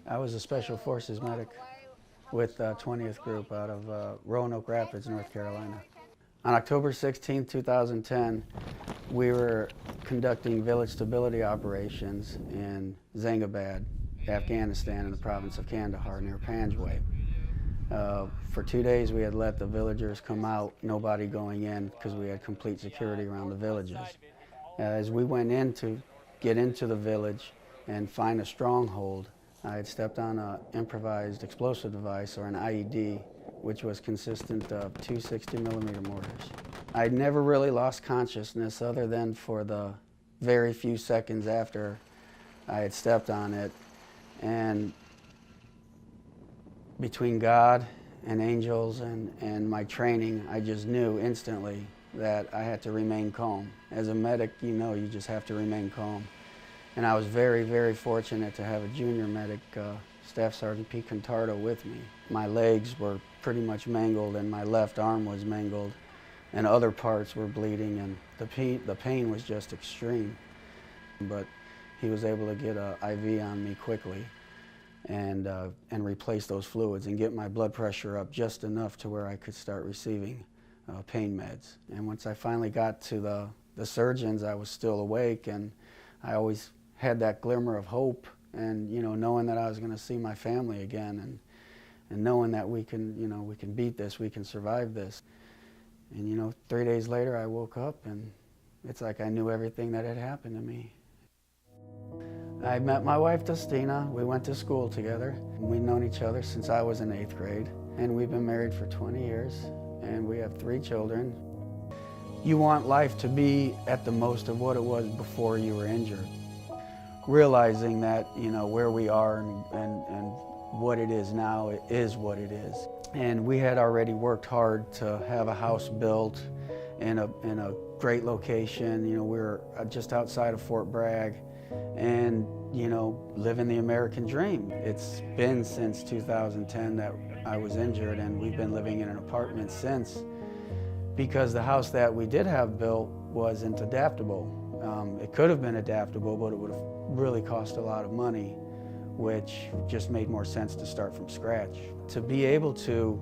I was a Special Forces medic with 20th Group out of Roanoke Rapids, North Carolina. On October 16, 2010, we were conducting village stability operations in Zangabad, Afghanistan, in the province of Kandahar near Panjwai. For 2 days we had let the villagers come out, nobody going in because we had complete security around the villages. As we went in to get into the village and find a stronghold, I had stepped on an improvised explosive device, or an IED, which was consistent of two 60mm mortars. I'd never really lost consciousness other than for the very few seconds after I had stepped on it. And between God and angels and my training, I just knew instantly that I had to remain calm. As a medic, you know, you just have to remain calm. And I was very, very fortunate to have a junior medic, Staff Sergeant Pete Contardo, with me. My legs were pretty much mangled and my left arm was mangled and other parts were bleeding, and the pain was just extreme. But he was able to get an IV on me quickly and replace those fluids and get my blood pressure up just enough to where I could start receiving pain meds. And once I finally got to the surgeons, I was still awake, and I always had that glimmer of hope, and knowing that I was going to see my family again, and knowing that we can beat this, we can survive this. And 3 days later I woke up and it's like I knew everything that had happened to me. I met my wife Dustina. We went to school together. We've known each other since I was in 8th grade, and we've been married for 20 years, and we have 3 children. You want life to be at the most of what it was before you were injured. Realizing that, where we are and what it is now, it is what it is. And we had already worked hard to have a house built in a great location. We were just outside of Fort Bragg, and living the American dream. It's been since 2010 that I was injured, and we've been living in an apartment since, because the house that we did have built wasn't adaptable. It could have been adaptable, but it would have really cost a lot of money, which just made more sense to start from scratch. To be able to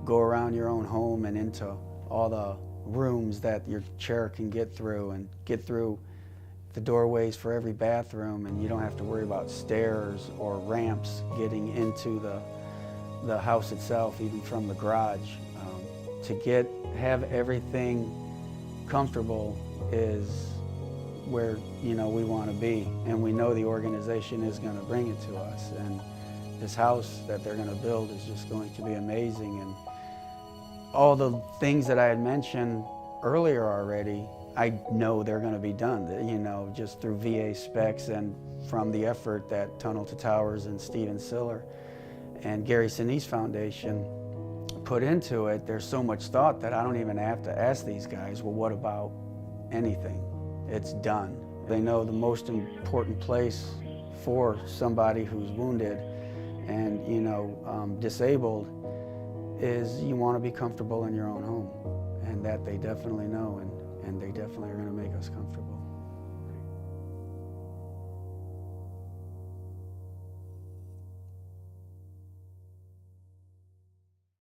go around your own home and into all the rooms that your chair can get through, and get through the doorways for every bathroom, and you don't have to worry about stairs or ramps getting into the house itself, even from the garage. To have everything comfortable is where we want to be, and we know the organization is going to bring it to us, and this house that they're going to build is just going to be amazing. And all the things that I had mentioned earlier already, I know they're going to be done, just through VA specs and from the effort that Tunnel to Towers and Steven Siller and Gary Sinise Foundation put into it. There's so much thought that I don't even have to ask these guys, well, what about anything? It's done. They know the most important place for somebody who's wounded and disabled is you want to be comfortable in your own home, and that they definitely know, and they definitely are going to make us comfortable.